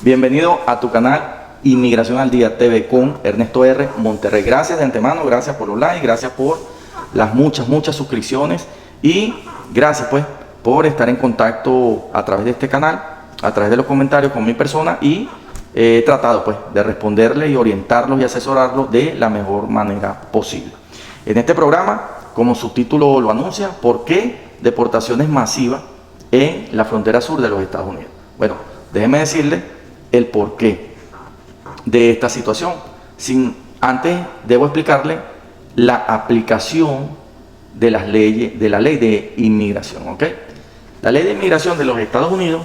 Bienvenido a tu canal Inmigración al Día TV con Ernesto R. Monterrey. Gracias de antemano, gracias por los likes, gracias por las muchas suscripciones y gracias pues por estar en contacto a través de este canal, a través de los comentarios con mi persona, y he tratado pues de responderles y orientarlos y asesorarlos de la mejor manera posible. En este programa, como su título lo anuncia, ¿por qué deportaciones masivas en la frontera sur de los Estados Unidos? Bueno, déjenme decirles el porqué de esta situación. Antes debo explicarle la aplicación de las leyes, de la ley de inmigración, ¿ok? La ley de inmigración de los Estados Unidos,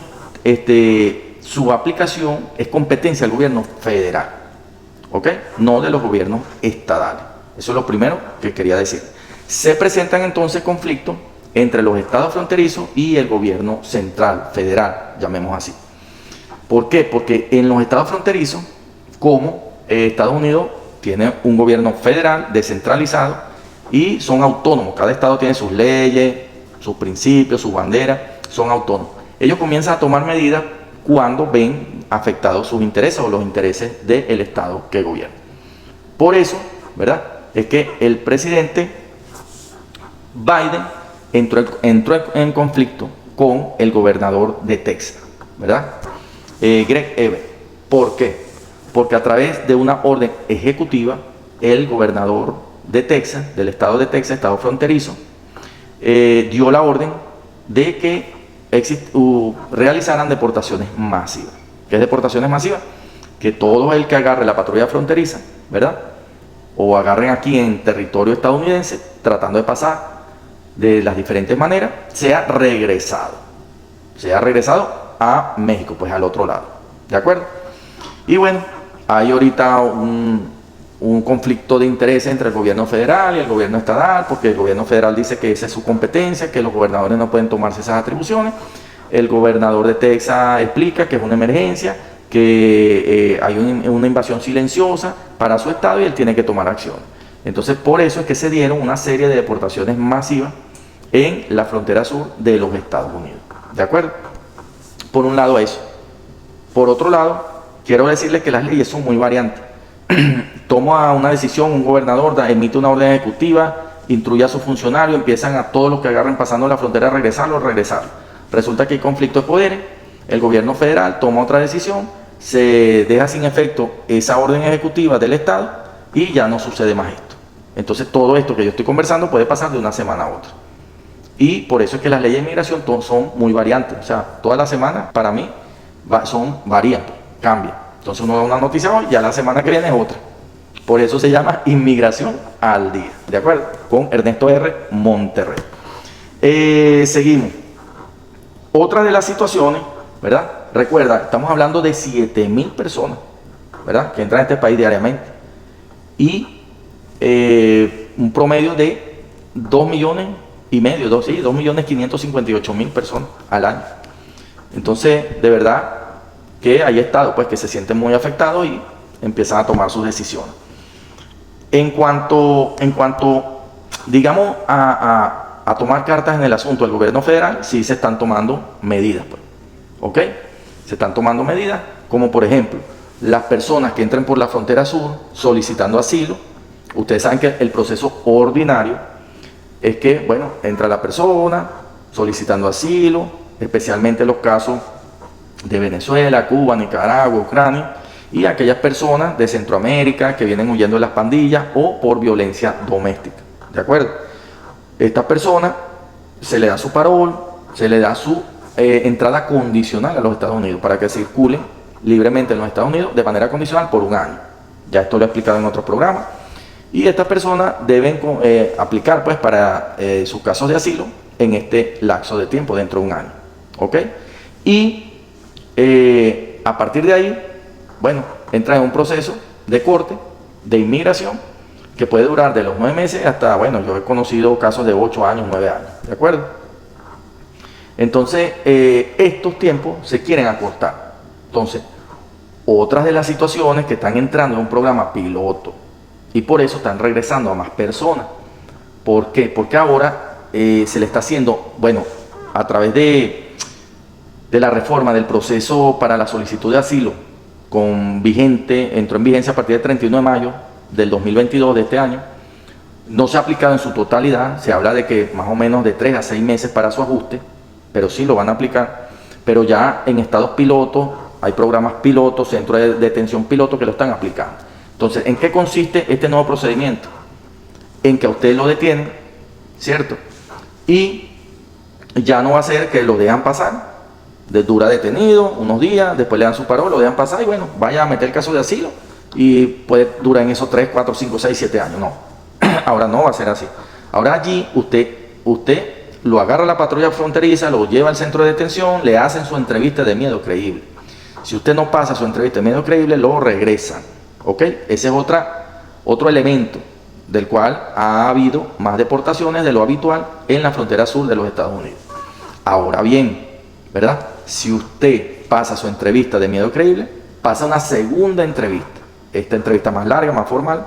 su aplicación es competencia del gobierno federal, ¿ok? No de los gobiernos estadales. Eso es lo primero que quería decir. Se presentan entonces conflictos entre los estados fronterizos y el gobierno central, federal, llamemos así. ¿Por qué? Porque en los estados fronterizos, como Estados Unidos tiene un gobierno federal descentralizado y son autónomos, cada estado tiene sus leyes, sus principios, sus banderas, son autónomos. Ellos comienzan a tomar medidas cuando ven afectados sus intereses o los intereses del estado que gobierna. Por eso, ¿verdad?, es que el presidente Biden entró en conflicto con el gobernador de Texas, ¿verdad?, Greg Abbott. ¿Por qué? Porque a través de una orden ejecutiva, el gobernador de Texas, del estado de Texas, estado fronterizo, dio la orden de que realizaran deportaciones masivas. ¿Qué es deportaciones masivas? Que todo el que agarre la patrulla fronteriza, ¿verdad?, o agarren aquí en territorio estadounidense, tratando de pasar de las diferentes maneras, sea regresado a México, pues al otro lado, ¿de acuerdo? Y bueno, hay ahorita un conflicto de interés entre el gobierno federal y el gobierno estatal, porque el gobierno federal dice que esa es su competencia, que los gobernadores no pueden tomarse esas atribuciones. El gobernador de Texas explica que es una emergencia, que hay una invasión silenciosa para su estado y él tiene que tomar acción. Entonces, por eso es que se dieron una serie de deportaciones masivas en la frontera sur de los Estados Unidos, ¿de acuerdo? Por un lado eso. Por otro lado, quiero decirles que las leyes son muy variantes. Toma una decisión, un gobernador emite una orden ejecutiva, instruye a sus funcionarios, empiezan a todos los que agarren pasando la frontera a regresarlo. Resulta que hay conflicto de poderes, el gobierno federal toma otra decisión, se deja sin efecto esa orden ejecutiva del estado y ya no sucede más esto. Entonces todo esto que yo estoy conversando puede pasar de una semana a otra. Y por eso es que las leyes de inmigración son muy variantes. O sea, todas las semanas para mí varían, cambian. Entonces uno da una noticia hoy, ya la semana que viene es otra. Por eso se llama Inmigración al Día, ¿de acuerdo? Con Ernesto R. Monterrey. Seguimos. Otra de las situaciones, ¿verdad? Recuerda, estamos hablando de 7,000 personas, ¿verdad?, que entran a este país diariamente. Y un promedio de 2,558,000 personas al año. Entonces, de verdad que hay estados pues que se sienten muy afectados y empiezan a tomar sus decisiones. En cuanto digamos, a tomar cartas en el asunto del gobierno federal, sí se están tomando medidas, pues, ¿ok? Se están tomando medidas, como por ejemplo, las personas que entren por la frontera sur solicitando asilo. Ustedes saben que el proceso ordinario es que, bueno, entra la persona solicitando asilo, especialmente en los casos de Venezuela, Cuba, Nicaragua, Ucrania, y aquellas personas de Centroamérica que vienen huyendo de las pandillas o por violencia doméstica, ¿de acuerdo? Estas personas se le da su parol, se le da su entrada condicional a los Estados Unidos para que circulen libremente en los Estados Unidos de manera condicional por un año. Ya esto lo he explicado en otros programas. Y estas personas deben aplicar pues para sus casos de asilo en este lapso de tiempo, dentro de un año, ¿ok? Y a partir de ahí, bueno, entra en un proceso de corte, de inmigración, que puede durar de los 9 meses hasta, bueno, yo he conocido casos de 8 años, 9 años, ¿de acuerdo? Entonces, estos tiempos se quieren acortar. Entonces, otras de las situaciones que están entrando en un programa piloto, y por eso están regresando a más personas. ¿Por qué? Porque ahora se le está haciendo, bueno, a través de de la reforma del proceso para la solicitud de asilo, entró en vigencia a partir del 31 de mayo del 2022 de este año, no se ha aplicado en su totalidad. Se habla de que más o menos de 3 a 6 meses para su ajuste, pero sí lo van a aplicar. Pero ya en estados pilotos, hay programas pilotos, centros de detención piloto que lo están aplicando. Entonces, ¿en qué consiste este nuevo procedimiento? En que a usted lo detienen, ¿cierto? Y ya no va a ser que lo dejan pasar, dura detenido unos días, después le dan su parol, lo dejan pasar y bueno, vaya a meter el caso de asilo y puede durar en esos 3, 4, 5, 6, 7 años. No, ahora no va a ser así. Ahora allí usted lo agarra a la patrulla fronteriza, lo lleva al centro de detención, le hacen su entrevista de miedo creíble. Si usted no pasa su entrevista de miedo creíble, lo regresan. ¿Ok? Ese es otro elemento del cual ha habido más deportaciones de lo habitual en la frontera sur de los Estados Unidos. Ahora bien, ¿verdad? Si usted pasa su entrevista de miedo creíble, pasa una segunda entrevista. Esta entrevista más larga, más formal,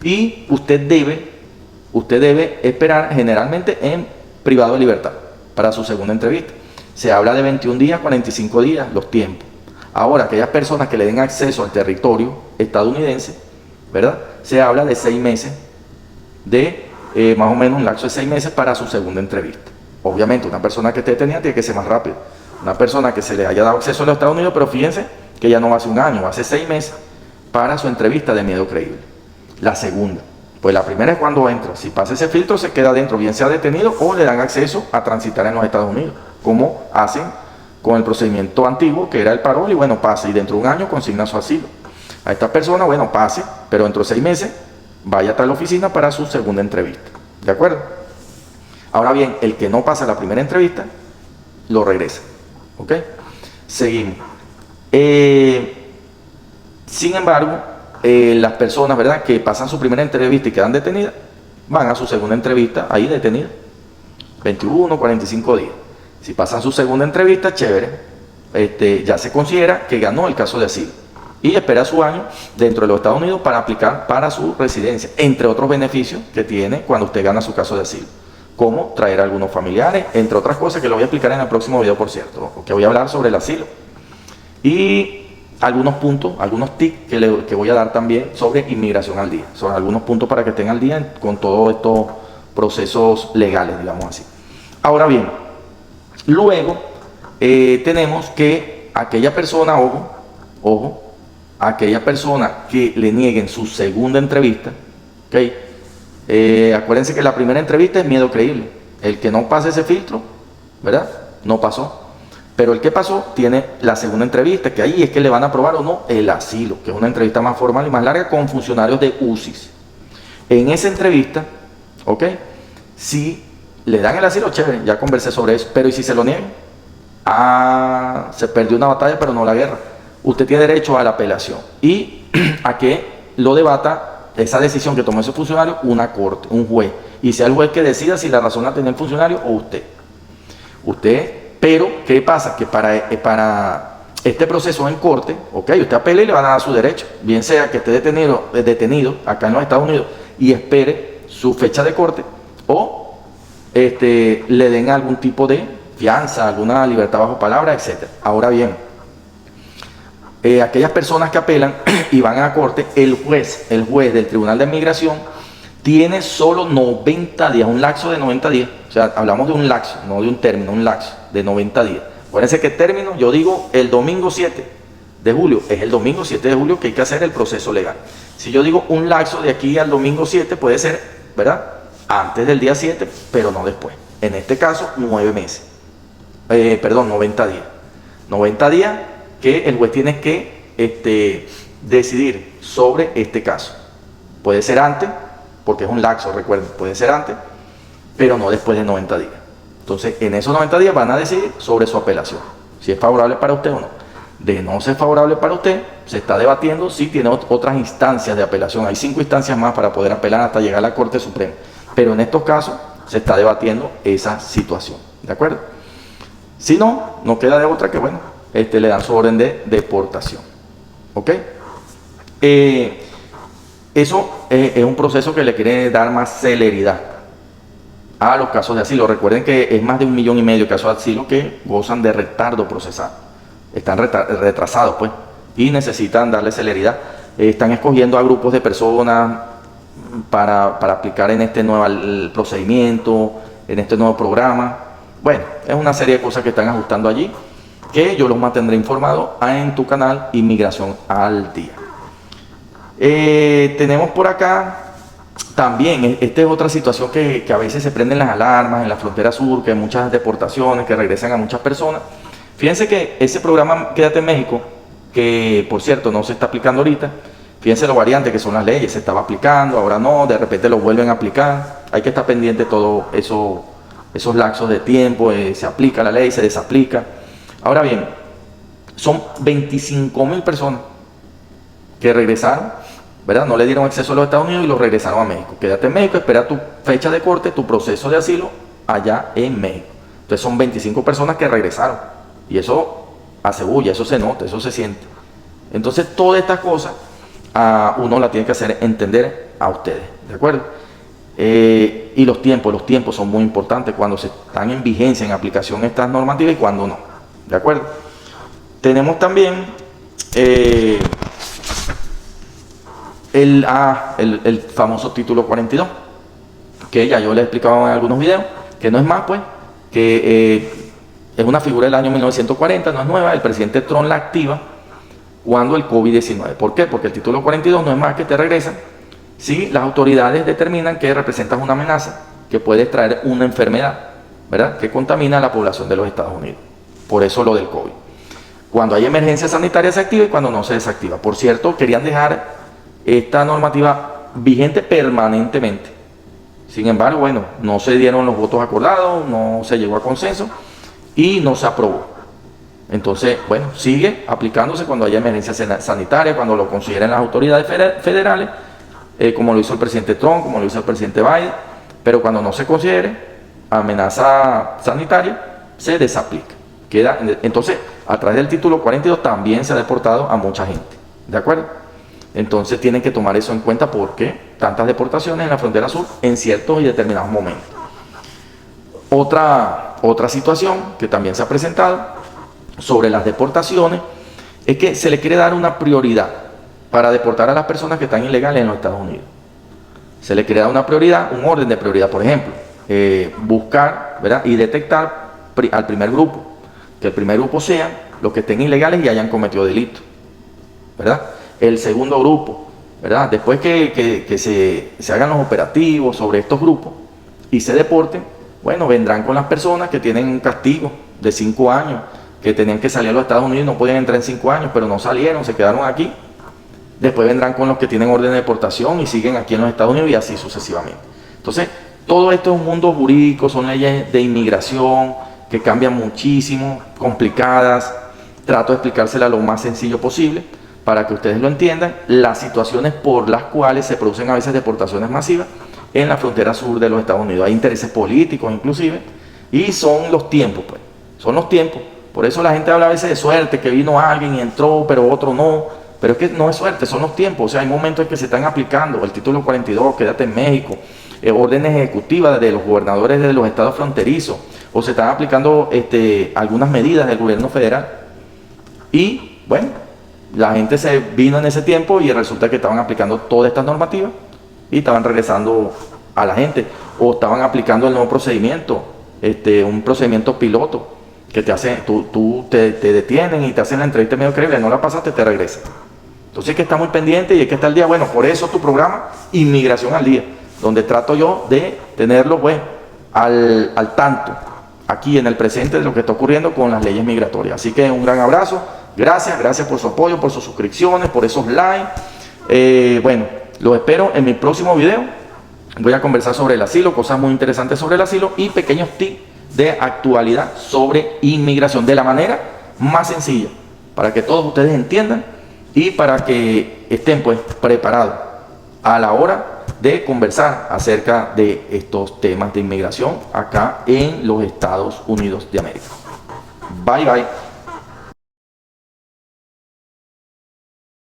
y usted debe esperar generalmente en privado de libertad para su segunda entrevista. Se habla de 21 días, 45 días, los tiempos. Ahora, aquellas personas que le den acceso al territorio estadounidense, ¿verdad? Se habla de 6 meses, más o menos un lapso de 6 meses para su segunda entrevista. Obviamente, una persona que esté detenida tiene que ser más rápido. Una persona que se le haya dado acceso a los Estados Unidos, pero fíjense que ya no va a ser un año, va a ser 6 meses para su entrevista de miedo creíble. La segunda, pues la primera es cuando entra. Si pasa ese filtro, se queda dentro, bien sea detenido o le dan acceso a transitar en los Estados Unidos, como hacen con el procedimiento antiguo, que era el parol, y bueno, pase, y dentro de un año consigna su asilo. A esta persona, bueno, pase, pero dentro de 6 meses, vaya a la oficina para su segunda entrevista. ¿De acuerdo? Ahora bien, el que no pasa la primera entrevista, lo regresa. ¿Ok? Seguimos. Sin embargo, las personas, ¿verdad?, que pasan su primera entrevista y quedan detenidas, van a su segunda entrevista ahí detenidas. 21, 45 días. Si pasan su segunda entrevista, chévere, ya se considera que ganó el caso de asilo y espera su año dentro de los Estados Unidos para aplicar para su residencia, entre otros beneficios que tiene cuando usted gana su caso de asilo, como traer a algunos familiares, entre otras cosas que lo voy a explicar en el próximo video, por cierto, que voy a hablar sobre el asilo y algunos puntos, algunos tips que voy a dar también sobre inmigración al día, sobre algunos puntos para que estén al día con todos estos procesos legales, digamos así. Ahora bien, luego tenemos que aquella persona, ojo, aquella persona que le nieguen su segunda entrevista, ¿ok? Acuérdense que la primera entrevista es miedo creíble. El que no pase ese filtro, ¿verdad? No pasó. Pero el que pasó tiene la segunda entrevista, que ahí es que le van a aprobar o no el asilo, que es una entrevista más formal y más larga con funcionarios de UCIS. En esa entrevista, ¿ok? Si le dan el asilo, chévere, ya conversé sobre eso, pero ¿y si se lo niegan? Se perdió una batalla, pero no la guerra. Usted tiene derecho a la apelación y a que lo debata esa decisión que tomó ese funcionario una corte, un juez, y sea el juez que decida si la razón la tiene el funcionario o usted. Pero, ¿qué pasa? Que para este proceso en corte, ok, usted apela y le van a dar su derecho, bien sea que esté detenido acá en los Estados Unidos y espere su fecha de corte, o le den algún tipo de fianza, alguna libertad bajo palabra, etc. Ahora bien, aquellas personas que apelan y van a corte, el juez del Tribunal de Inmigración tiene solo 90 días, un lapso de 90 días. O sea, hablamos de un lapso, no de un término, un lapso de 90 días. Acuérdense que el término, yo digo el domingo 7 de julio, es el domingo 7 de julio que hay que hacer el proceso legal. Si yo digo un lapso de aquí al domingo 7, puede ser, ¿verdad?, antes del día 7, pero no después. En este caso, 9 meses. 90 días. 90 días que el juez tiene que decidir sobre este caso. Puede ser antes, porque es un lapso, recuerden, puede ser antes, pero no después de 90 días. Entonces, en esos 90 días van a decidir sobre su apelación, si es favorable para usted o no. De no ser favorable para usted, se está debatiendo si tiene otras instancias de apelación. Hay 5 instancias más para poder apelar hasta llegar a la Corte Suprema. Pero en estos casos se está debatiendo esa situación, ¿de acuerdo? Si no, no queda de otra que, bueno, le dan su orden de deportación, ¿ok? Eso es un proceso que le quiere dar más celeridad a los casos de asilo. Recuerden que es más de 1,5 millones de casos de asilo que gozan de retardo procesal. Están retrasados, pues, y necesitan darle celeridad. Están escogiendo a grupos de personas para aplicar en este nuevo procedimiento, en este nuevo programa. Bueno, es una serie de cosas que están ajustando allí, que yo los mantendré informados en tu canal Inmigración al Día. Tenemos por acá también, esta es otra situación que a veces se prenden las alarmas en la frontera sur, que hay muchas deportaciones, que regresan a muchas personas. Fíjense que ese programa Quédate en México, que por cierto no se está aplicando ahorita, fíjense lo variante que son las leyes, se estaba aplicando, ahora no, de repente lo vuelven a aplicar, hay que estar pendiente de todo eso, esos lapsos de tiempo, se aplica la ley, se desaplica. Ahora bien, son 25,000 personas que regresaron, ¿verdad? No le dieron acceso a los Estados Unidos y los regresaron a México. Quédate en México, espera tu fecha de corte, tu proceso de asilo allá en México. Entonces son 25 personas que regresaron y eso hace bulla, eso se nota, eso se siente. Entonces todas estas cosas uno la tiene que hacer entender a ustedes, ¿de acuerdo? Y los tiempos son muy importantes cuando se están en vigencia, en aplicación estas normativas y cuando no, ¿de acuerdo? Tenemos también el famoso título 42, que ya yo les he explicado en algunos videos, que no es más pues, que es una figura del año 1940, no es nueva, el presidente Trump la activa cuando el COVID-19. ¿Por qué? Porque el título 42 no es más que te regresan si las autoridades determinan que representas una amenaza que puede traer una enfermedad, ¿verdad?, que contamina a la población de los Estados Unidos. Por eso lo del COVID. Cuando hay emergencia sanitaria se activa y cuando no se desactiva. Por cierto, querían dejar esta normativa vigente permanentemente. Sin embargo, bueno, no se dieron los votos acordados, no se llegó a consenso y no se aprobó. Entonces, bueno, sigue aplicándose cuando haya emergencia sanitaria, cuando lo consideren las autoridades federales, como lo hizo el presidente Trump, como lo hizo el presidente Biden, pero cuando no se considere amenaza sanitaria, se desaplica. Entonces, a través del título 42 también se ha deportado a mucha gente, ¿de acuerdo? Entonces tienen que tomar eso en cuenta porque tantas deportaciones en la frontera sur en ciertos y determinados momentos. Otra situación que también se ha presentado sobre las deportaciones es que se le quiere dar una prioridad para deportar a las personas que están ilegales en los Estados Unidos. Se le quiere dar una prioridad, un orden de prioridad, por ejemplo, buscar, ¿verdad?, y detectar al primer grupo, que el primer grupo sean los que estén ilegales y hayan cometido delitos, ¿verdad? El segundo grupo, ¿verdad?, después que se hagan los operativos sobre estos grupos y se deporten, bueno, vendrán con las personas que tienen un castigo de 5 años, que tenían que salir a los Estados Unidos y no podían entrar en 5 años, pero no salieron, se quedaron aquí. Después vendrán con los que tienen orden de deportación y siguen aquí en los Estados Unidos y así sucesivamente. Entonces, todo esto es un mundo jurídico, son leyes de inmigración que cambian muchísimo, complicadas. Trato de explicárselas lo más sencillo posible para que ustedes lo entiendan, las situaciones por las cuales se producen a veces deportaciones masivas en la frontera sur de los Estados Unidos. Hay intereses políticos inclusive, y son los tiempos, pues, son los tiempos. Por eso la gente habla a veces de suerte, que vino alguien y entró, pero otro no. Pero es que no es suerte, son los tiempos. O sea, hay momentos en que se están aplicando el título 42, Quédate en México, órdenes ejecutivas de los gobernadores de los estados fronterizos, o se están aplicando algunas medidas del gobierno federal. Y, bueno, la gente se vino en ese tiempo y resulta que estaban aplicando todas estas normativas y estaban regresando a la gente, o estaban aplicando el nuevo procedimiento, un procedimiento piloto, que te hacen, tú te detienen y te hacen la entrevista medio creíble, no la pasaste, te regresan. Entonces hay que estar muy pendiente y hay que estar al día. Bueno, por eso tu programa Inmigración al Día, donde trato yo de tenerlo pues al tanto, aquí en el presente de lo que está ocurriendo con las leyes migratorias. Así que un gran abrazo, gracias por su apoyo, por sus suscripciones, por esos likes. Bueno, los espero en mi próximo video. Voy a conversar sobre el asilo, cosas muy interesantes sobre el asilo y pequeños tips de actualidad sobre inmigración de la manera más sencilla, para que todos ustedes entiendan y para que estén pues preparados a la hora de conversar acerca de estos temas de inmigración acá en los Estados Unidos de América. Bye bye.